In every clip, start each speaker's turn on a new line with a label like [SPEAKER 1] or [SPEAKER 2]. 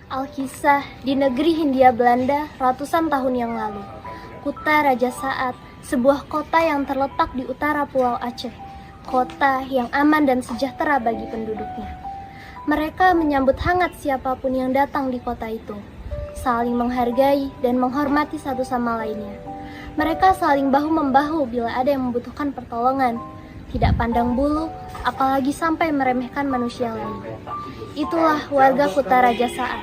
[SPEAKER 1] Alkisah di negeri Hindia Belanda ratusan tahun yang lalu. Kuta Raja Saat, sebuah kota yang terletak di utara Pulau Aceh. Kota yang aman dan sejahtera bagi penduduknya. Mereka menyambut hangat siapapun yang datang di kota itu, saling menghargai dan menghormati satu sama lainnya. Mereka saling bahu-membahu bila ada yang membutuhkan pertolongan, tidak pandang bulu, apalagi sampai meremehkan manusia lain. Itulah warga Kuta Raja Saat,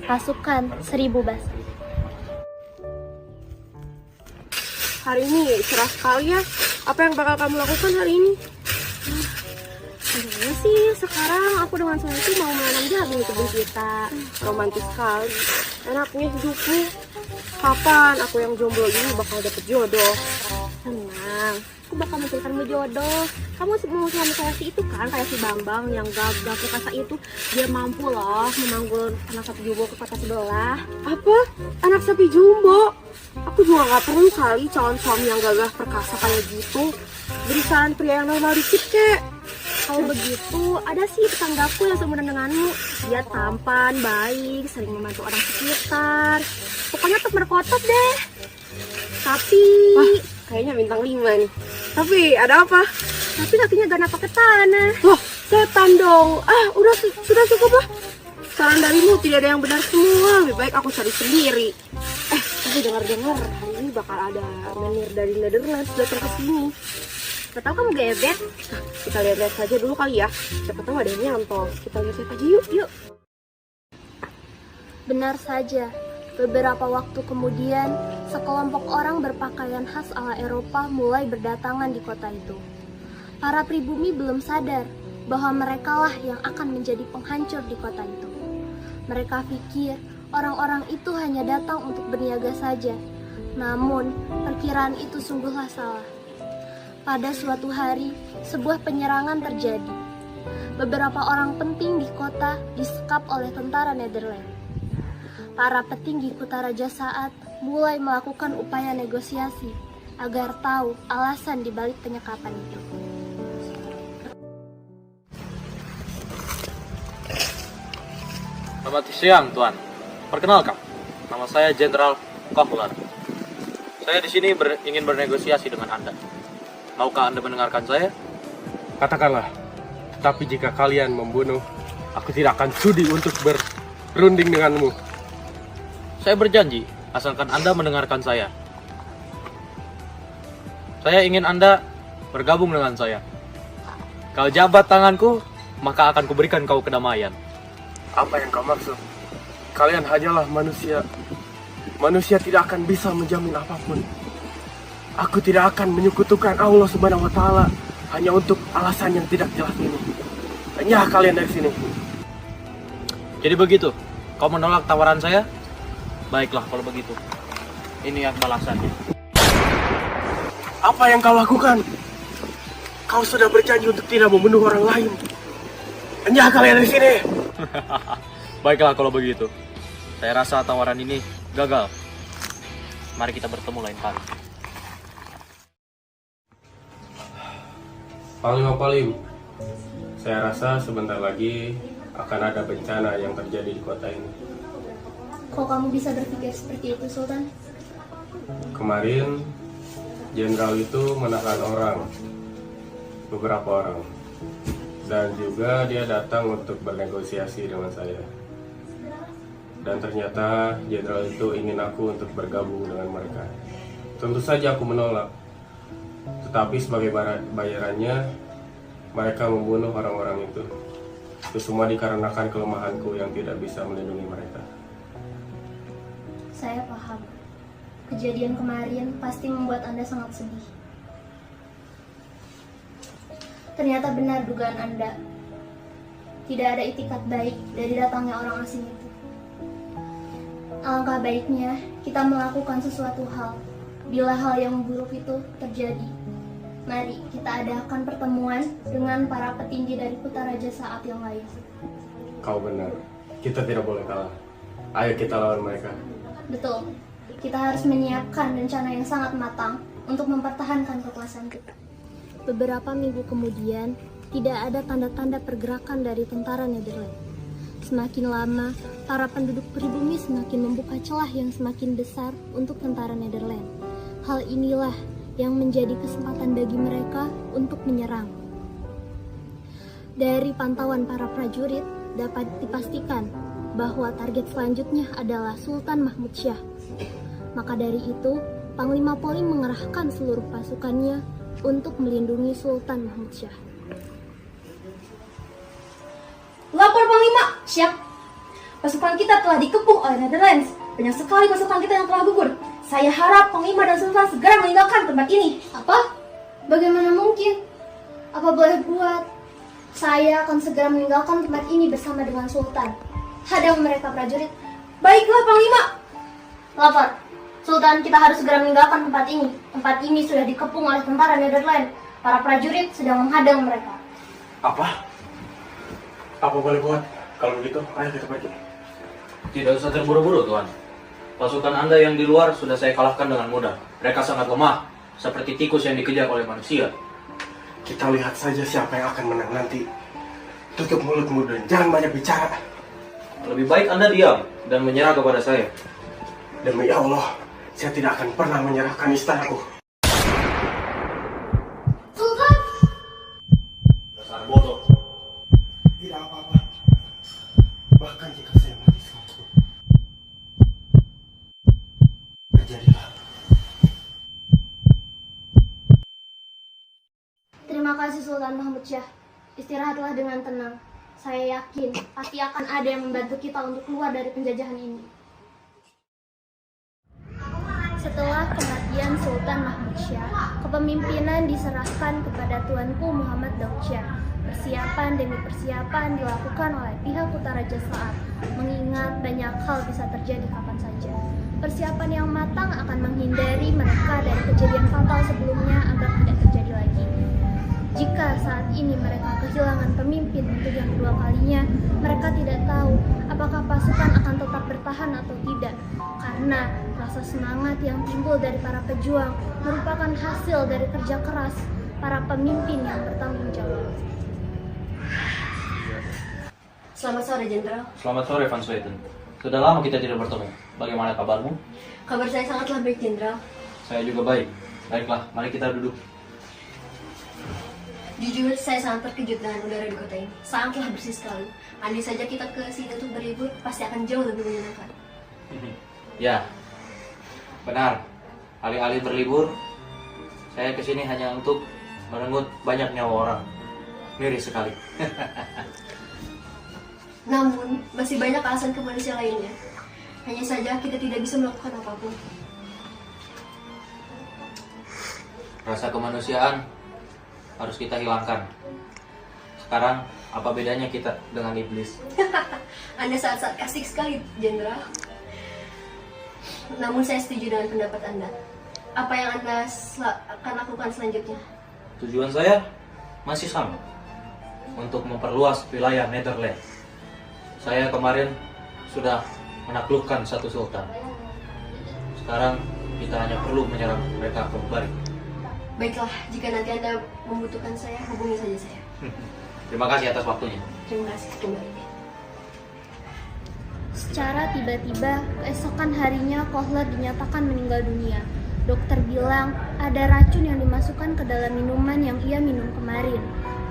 [SPEAKER 1] pasukan 1000 basi.
[SPEAKER 2] Hari ini cerah sekali ya. Apa yang bakal kamu lakukan hari ini?
[SPEAKER 3] Sebenarnya sih sekarang aku dengan suamiku mau menanam jagung di kebun kita.
[SPEAKER 2] Romantis sekali. Enaknya hidupmu. Kapan aku yang jomblo ini bakal dapet jodoh?
[SPEAKER 3] Tenang, aku bakal mencarikanmu jodoh. Kamu mau suami saya si itu kan, kayak si Bambang yang gagah perkasa itu. Dia mampu loh memanggul anak sapi jumbo ke kota sebelah.
[SPEAKER 2] Apa? Anak sapi jumbo? Aku juga gak perlu kali calon suami yang gagah perkasa kayak gitu. Berikan pria yang normal dikit kek.
[SPEAKER 3] Kalau begitu, ada sih tetanggaku yang seumuran denganmu. Dia tampan, baik, sering membantu orang sekitar. Pokoknya top berkotot deh. Tapi...
[SPEAKER 2] Wah, kayaknya bintang 5 nih. Tapi ada apa?
[SPEAKER 3] Tapi kakinya gak napak ke tanah.
[SPEAKER 2] Wah, setan dong. Sudah cukup lah. Saran darimu tidak ada yang benar semua. Lebih baik aku cari sendiri. Tapi dengar-dengar hari ini bakal ada menir dari Netherlands datang ke sini.
[SPEAKER 3] Gak tau kamu gebet?
[SPEAKER 2] Nah, kita lihat-lihat saja dulu kali ya. Siapa tahu ada yang nyantol. Kita lihat-lihat aja yuk.
[SPEAKER 1] Benar saja, beberapa waktu kemudian, sekelompok orang berpakaian khas ala Eropa mulai berdatangan di kota itu. Para pribumi belum sadar bahwa merekalah yang akan menjadi penghancur di kota itu. Mereka pikir orang-orang itu hanya datang untuk berniaga saja. Namun, perkiraan itu sungguhlah salah. Pada suatu hari, sebuah penyerangan terjadi. Beberapa orang penting di kota disekap oleh tentara Nederland. Para petinggi Kuta Raja Saat mulai melakukan upaya negosiasi agar tahu alasan dibalik penyekapan itu.
[SPEAKER 4] Selamat siang, Tuan. Perkenalkan, nama saya Jenderal Kohler. Saya di sini ingin bernegosiasi dengan Anda. Maukah Anda mendengarkan saya?
[SPEAKER 5] Katakanlah, tetapi jika kalian membunuh, aku tidak akan sudi untuk berunding denganmu.
[SPEAKER 4] Saya berjanji, asalkan Anda mendengarkan saya. Saya ingin Anda bergabung dengan saya. Kalau jabat tanganku, maka akan kuberikan kau kedamaian.
[SPEAKER 5] Apa yang kau maksud? Kalian hanyalah manusia. Manusia tidak akan bisa menjamin apapun. Aku tidak akan menyekutukan Allah Subhanahu wa Ta'ala hanya untuk alasan yang tidak jelas ini. Hanya kalian dari sini.
[SPEAKER 4] Jadi begitu, kau menolak tawaran saya? Baiklah kalau begitu. Ini yang balasannya.
[SPEAKER 5] Apa yang kau lakukan? Kau sudah berjanji untuk tidak membunuh orang lain. Hanya kalian dari sini.
[SPEAKER 4] Baiklah kalau begitu. Saya rasa tawaran ini gagal. Mari kita bertemu lain kali.
[SPEAKER 5] Palim, saya rasa sebentar lagi akan ada bencana yang terjadi di kota ini.
[SPEAKER 1] Kok kamu bisa berpikir seperti itu, Sultan?
[SPEAKER 5] Kemarin, jenderal itu menahan beberapa orang. Dan juga dia datang untuk bernegosiasi dengan saya. Dan ternyata jenderal itu ingin aku untuk bergabung dengan mereka. Tentu saja aku menolak. Tetapi sebagai bayarannya, mereka membunuh orang-orang itu. Itu semua dikarenakan kelemahanku yang tidak bisa melindungi mereka.
[SPEAKER 1] Saya paham. Kejadian kemarin pasti membuat Anda sangat sedih. Ternyata benar dugaan Anda. Tidak ada itikat baik dari datangnya orang asing itu. Alangkah baiknya kita melakukan sesuatu hal bila hal yang buruk itu terjadi. Mari kita adakan pertemuan dengan para petinggi dari Kuta Raja Saat yang lain.
[SPEAKER 5] Kau benar, kita tidak boleh kalah. Ayo kita lawan mereka.
[SPEAKER 1] Betul, kita harus menyiapkan rencana yang sangat matang untuk mempertahankan kekuasaan kita. Beberapa minggu kemudian, tidak ada tanda-tanda pergerakan dari tentara Nederland. Semakin lama, para penduduk pribumi semakin membuka celah yang semakin besar untuk tentara Nederland. Hal inilah yang menjadi kesempatan bagi mereka untuk menyerang. Dari pantauan para prajurit, dapat dipastikan bahwa target selanjutnya adalah Sultan Mahmud Syah. Maka dari itu, Panglima Polim mengerahkan seluruh pasukannya untuk melindungi Sultan Mahmud Syah.
[SPEAKER 6] Lapor Panglima, siap. Pasukan kita telah dikepung oleh Netherlands. Banyak sekali pasukan kita yang telah gugur. Saya harap Panglima dan Sultan segera meninggalkan tempat ini.
[SPEAKER 1] Apa? Bagaimana mungkin? Apa boleh buat? Saya akan segera meninggalkan tempat ini bersama dengan Sultan. Hadang mereka prajurit.
[SPEAKER 6] Baiklah Panglima.
[SPEAKER 1] Lapor. Sultan, kita harus segera meninggalkan tempat ini. Tempat ini sudah dikepung oleh tentara Nederland. Para prajurit sedang menghadang mereka.
[SPEAKER 5] Apa? Apa boleh buat? Kalau begitu, ayo kita pergi.
[SPEAKER 4] Tidak usah terburu-buru, Tuan. Pasukan Anda yang di luar sudah saya kalahkan dengan mudah. Mereka sangat lemah, seperti tikus yang dikejar oleh manusia.
[SPEAKER 5] Kita lihat saja siapa yang akan menang nanti. Tutup mulutmu dan jangan banyak bicara.
[SPEAKER 4] Lebih baik Anda diam dan menyerah kepada saya.
[SPEAKER 5] Demi Allah, saya tidak akan pernah menyerahkan istanaku.
[SPEAKER 1] Sultan!
[SPEAKER 4] Dasar bodoh.
[SPEAKER 5] Tidak apa-apa. Bahkan jika saya mati sekarang, terjadilah.
[SPEAKER 1] Terima kasih Sultan Mahmud Syah. Istirahatlah dengan tenang. Saya yakin pasti akan ada yang membantu kita untuk keluar dari penjajahan ini. Setelah kematian Sultan Mahmud Syah, kepemimpinan diserahkan kepada Tuanku Muhammad Daud Syah. Persiapan demi persiapan dilakukan oleh pihak Utaraja Saat, mengingat banyak hal bisa terjadi kapan saja. Persiapan yang matang akan menghindari mereka dari kejadian fatal sebelumnya agar tidak terjadi lagi. Jika saat ini mereka kehilangan pemimpin untuk yang kedua kalinya, mereka tidak tahu apakah pasukan akan tetap bertahan atau tidak. Karena rasa semangat yang timbul dari para pejuang merupakan hasil dari kerja keras para pemimpin yang bertanggung jawab.
[SPEAKER 6] Selamat sore, Jenderal.
[SPEAKER 4] Selamat sore, Van Sweeten. Sudah lama kita tidak bertemu. Bagaimana kabarmu?
[SPEAKER 6] Kabar saya sangatlah baik, Jenderal.
[SPEAKER 4] Saya juga baik. Baiklah, mari kita duduk.
[SPEAKER 6] Jujur, saya sangat terkejut dengan udara di kota ini. Sangatlah bersih sekali. Andai saja kita ke sini untuk berlibur, pasti akan jauh lebih menyenangkan.
[SPEAKER 4] Ya, benar. Alih-alih berlibur, saya kesini hanya untuk merenggut banyak nyawa orang. Miris sekali.
[SPEAKER 6] Namun, masih banyak alasan kemanusiaan lainnya. Hanya saja kita tidak bisa melakukan apapun.
[SPEAKER 4] Rasa kemanusiaan harus kita hilangkan. Sekarang, apa bedanya kita dengan iblis?
[SPEAKER 6] Anda sangat sarkastik sekali, Jenderal. Namun saya setuju dengan pendapat Anda. Apa yang Anda akan lakukan selanjutnya?
[SPEAKER 4] Tujuan saya masih sama, untuk memperluas wilayah Netherlands. Saya kemarin sudah menaklukkan satu sultan. Sekarang kita hanya perlu menyerang mereka kembali.
[SPEAKER 6] Baiklah, jika nanti Anda membutuhkan saya, hubungi saja saya.
[SPEAKER 4] Terima kasih atas waktunya.
[SPEAKER 6] Terima kasih kembali.
[SPEAKER 1] Secara tiba-tiba, keesokan harinya Kohler dinyatakan meninggal dunia. Dokter bilang ada racun yang dimasukkan ke dalam minuman yang ia minum kemarin.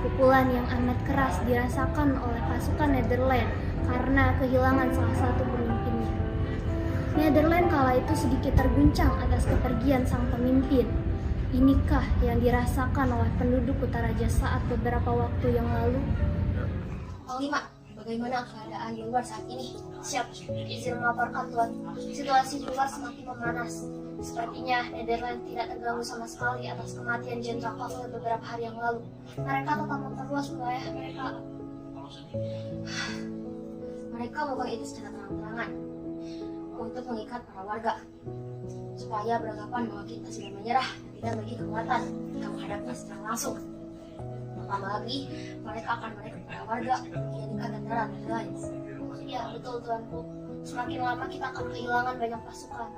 [SPEAKER 1] Pukulan yang amat keras dirasakan oleh pasukan Nederland karena kehilangan salah satu pemimpinnya. Nederland kala itu sedikit terguncang atas kepergian sang pemimpin. Inikah yang dirasakan oleh penduduk Utaraja saat beberapa waktu yang lalu?
[SPEAKER 6] Panglima, bagaimana keadaan di luar saat ini?
[SPEAKER 1] Siap, izin melaporkan Tuan. Situasi di luar semakin memanas. Sepertinya Nederland tidak terganggu sama sekali atas kematian Jenderal Kohler beberapa hari yang lalu. Mereka tetap memperluas wilayah mereka.
[SPEAKER 6] Mereka melakukan itu secara terang-terangan untuk mengikat para warga supaya beranggapan bahwa kita sudah menyerah dan tidak memiliki kekuatan jika menghadapinya secara langsung. Pertama lagi, mereka akan merekrut para warga untuk dijadikan tentara Netherlands.
[SPEAKER 1] Ya, betul Tuanku. Semakin lama kita akan kehilangan banyak pasukan.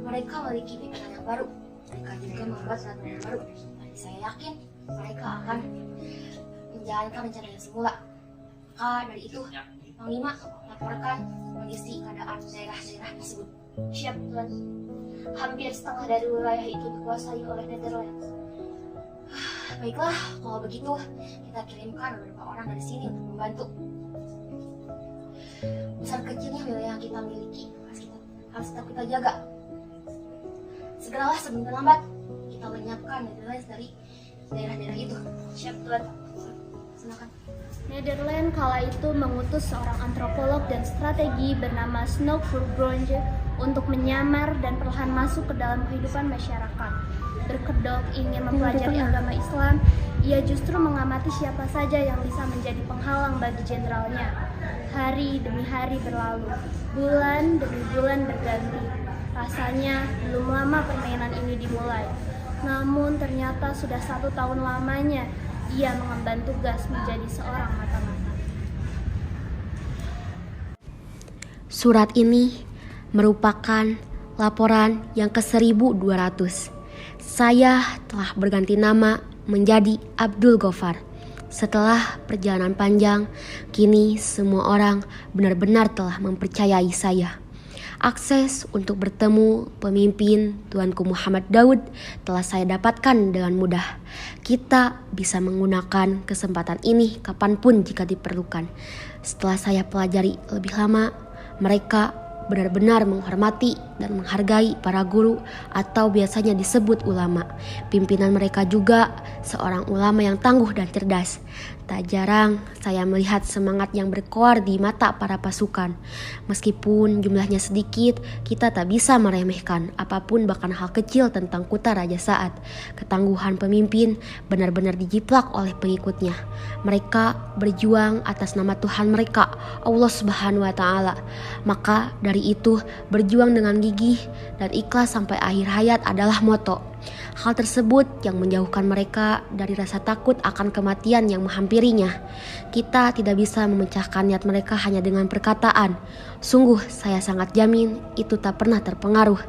[SPEAKER 6] Mereka memiliki pimpinan yang baru. Mereka juga membuat peraturan yang baru. Dan saya yakin mereka akan menjalankan rencana yang semula. Maka dari itu, Panglima, laporkan kondisi keadaan daerah-daerah tersebut. Siap, Tuan. Hampir setengah dari wilayah itu dikuasai oleh Netherlands. Baiklah, kalau begitu kita kirimkan beberapa orang dari sini untuk membantu. Besar kecilnya wilayah yang kita miliki harus tetap kita jaga. Segeralah sebelum terlambat kita menyiapkan Netherlands dari daerah-daerah itu. Siap, Tuan. Silakan.
[SPEAKER 1] Nederland kala itu mengutus seorang antropolog dan strategi bernama Snow Fulbronge untuk menyamar dan perlahan masuk ke dalam kehidupan masyarakat. Berkedok ingin mempelajari agama Islam, ia justru mengamati siapa saja yang bisa menjadi penghalang bagi jenderalnya. Hari demi hari berlalu, bulan demi bulan berganti. Rasanya belum lama permainan ini dimulai. Namun ternyata sudah 1 tahun lamanya ia mengemban tugas menjadi seorang mata-mata.
[SPEAKER 7] Surat ini merupakan laporan yang ke-1200. Saya telah berganti nama menjadi Abdul Ghaffar. Setelah perjalanan panjang, kini semua orang benar-benar telah mempercayai saya. Akses untuk bertemu pemimpin Tuanku Muhammad Daud telah saya dapatkan dengan mudah. Kita bisa menggunakan kesempatan ini kapanpun jika diperlukan. Setelah saya pelajari lebih lama, mereka benar-benar menghormati dan menghargai para guru atau biasanya disebut ulama. Pimpinan mereka juga seorang ulama yang tangguh dan cerdas. Tak jarang saya melihat semangat yang berkoar di mata para pasukan. Meskipun jumlahnya sedikit, kita tak bisa meremehkan apapun, bahkan hal kecil tentang Kuta Raja Saat. Ketangguhan pemimpin benar-benar dijiplak oleh pengikutnya. Mereka berjuang atas nama Tuhan mereka, Allah Subhanahu wa Ta'ala. Maka dari itu, berjuang dengan gigih dan ikhlas sampai akhir hayat adalah moto. Hal tersebut yang menjauhkan mereka dari rasa takut akan kematian yang menghampirinya. Kita tidak bisa memecahkan niat mereka hanya dengan perkataan. Sungguh saya sangat jamin itu tak pernah terpengaruh.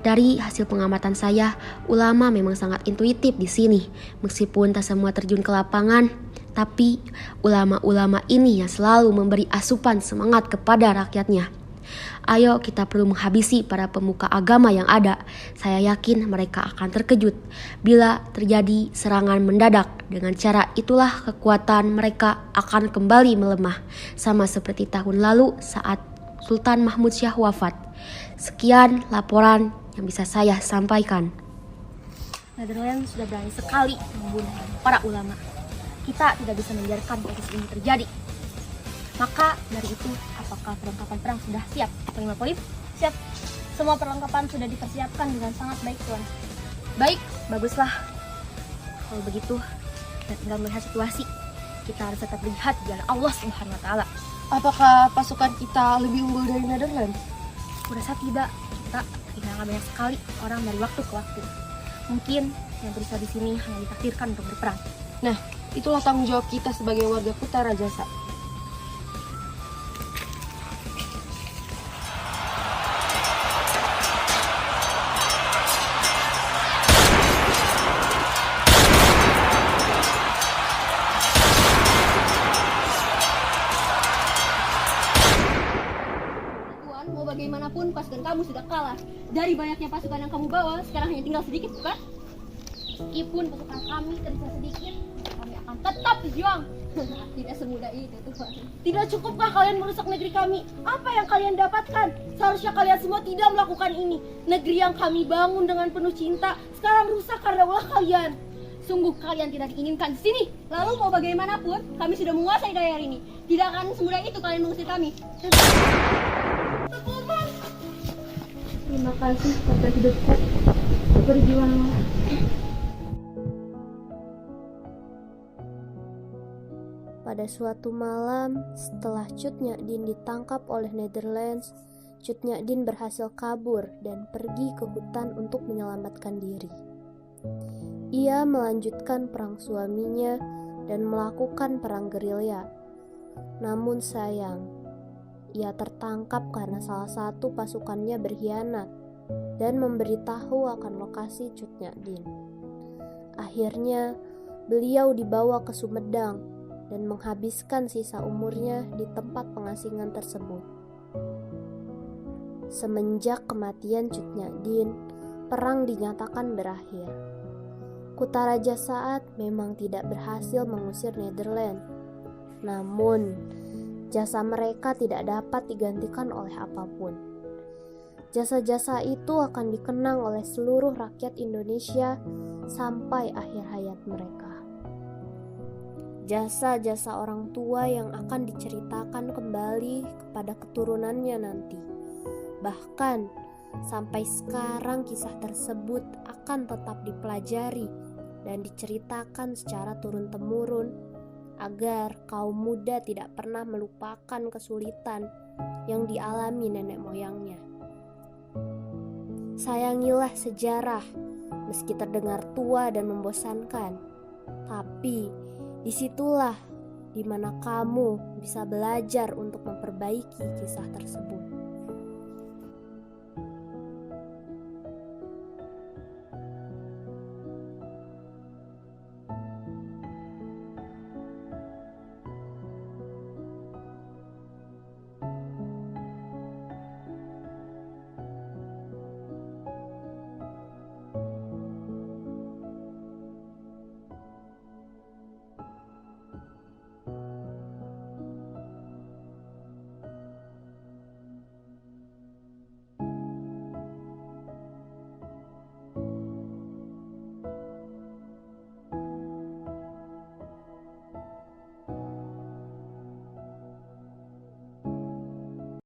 [SPEAKER 7] Dari hasil pengamatan saya, ulama memang sangat intuitif di sini. Meskipun tak semua terjun ke lapangan, tapi ulama-ulama ini yang selalu memberi asupan semangat kepada rakyatnya. Ayo kita perlu menghabisi para pemuka agama yang ada. Saya yakin mereka akan terkejut bila terjadi serangan mendadak. Dengan cara itulah kekuatan mereka akan kembali melemah, sama seperti tahun lalu saat Sultan Mahmud Syah wafat. Sekian laporan yang bisa saya sampaikan.
[SPEAKER 3] Netherlands sudah berani sekali membunuh para ulama. Kita tidak bisa membiarkan proses ini terjadi. Maka dari itu, apakah perlengkapan perang sudah siap? Panglima Polip?
[SPEAKER 1] Siap. Semua perlengkapan sudah dipersiapkan dengan sangat baik, Tuan.
[SPEAKER 3] Baik, baguslah. Kalau begitu, kita tinggal melihat situasi. Kita harus tetap lihat jalan Allah Subhanahu wa Ta'ala.
[SPEAKER 2] Apakah pasukan kita lebih unggul dari Netherlands?
[SPEAKER 3] Kurasa tidak. Kita kehilangan banyak sekali orang dari waktu ke waktu. Mungkin yang berusaha di sini hanya ditakdirkan untuk berperang.
[SPEAKER 2] Nah, itulah tanggung jawab kita sebagai warga Kuta Raja Saat.
[SPEAKER 3] Mau bagaimanapun pasukan kamu sudah kalah. Dari banyaknya pasukan yang kamu bawa, sekarang hanya tinggal sedikit, bukan? Meskipun pasukan kami tersisa sedikit, kami akan tetap berjuang. Tidak semudah itu, Tuhan.
[SPEAKER 2] Tidak cukupkah kalian merusak negeri kami? Apa yang kalian dapatkan? Seharusnya kalian semua tidak melakukan ini. Negeri yang kami bangun dengan penuh cinta sekarang rusak karena ulah kalian.
[SPEAKER 3] Sungguh kalian tidak diinginkan di sini. Lalu mau bagaimanapun, kami sudah menguasai daerah ini. Tidak akan semudah itu kalian mengusir kami.
[SPEAKER 1] Terima kasih pada hidupku. Berjuanglah. Pada suatu malam, setelah Cut Nyak-din ditangkap oleh Netherlands, Cut Nyak-din berhasil kabur dan pergi ke hutan untuk menyelamatkan diri. Ia melanjutkan perang suaminya dan melakukan perang gerilya. Namun sayang, ia tertangkap karena salah satu pasukannya berkhianat dan memberitahu akan lokasi Cut Nyak-din. Akhirnya, beliau dibawa ke Sumedang dan menghabiskan sisa umurnya di tempat pengasingan tersebut. Semenjak kematian Cut Nyak-dien, perang dinyatakan berakhir. Kota Raja Saat memang tidak berhasil mengusir Nederland. Namun, jasa mereka tidak dapat digantikan oleh apapun. Jasa-jasa itu akan dikenang oleh seluruh rakyat Indonesia sampai akhir hayat mereka. Jasa-jasa orang tua yang akan diceritakan kembali kepada keturunannya nanti. Bahkan sampai sekarang kisah tersebut akan tetap dipelajari dan diceritakan secara turun-temurun agar kaum muda tidak pernah melupakan kesulitan yang dialami nenek moyangnya. Sayangilah sejarah meski terdengar tua dan membosankan, tapi disitulah di mana kamu bisa belajar untuk memperbaiki kisah tersebut.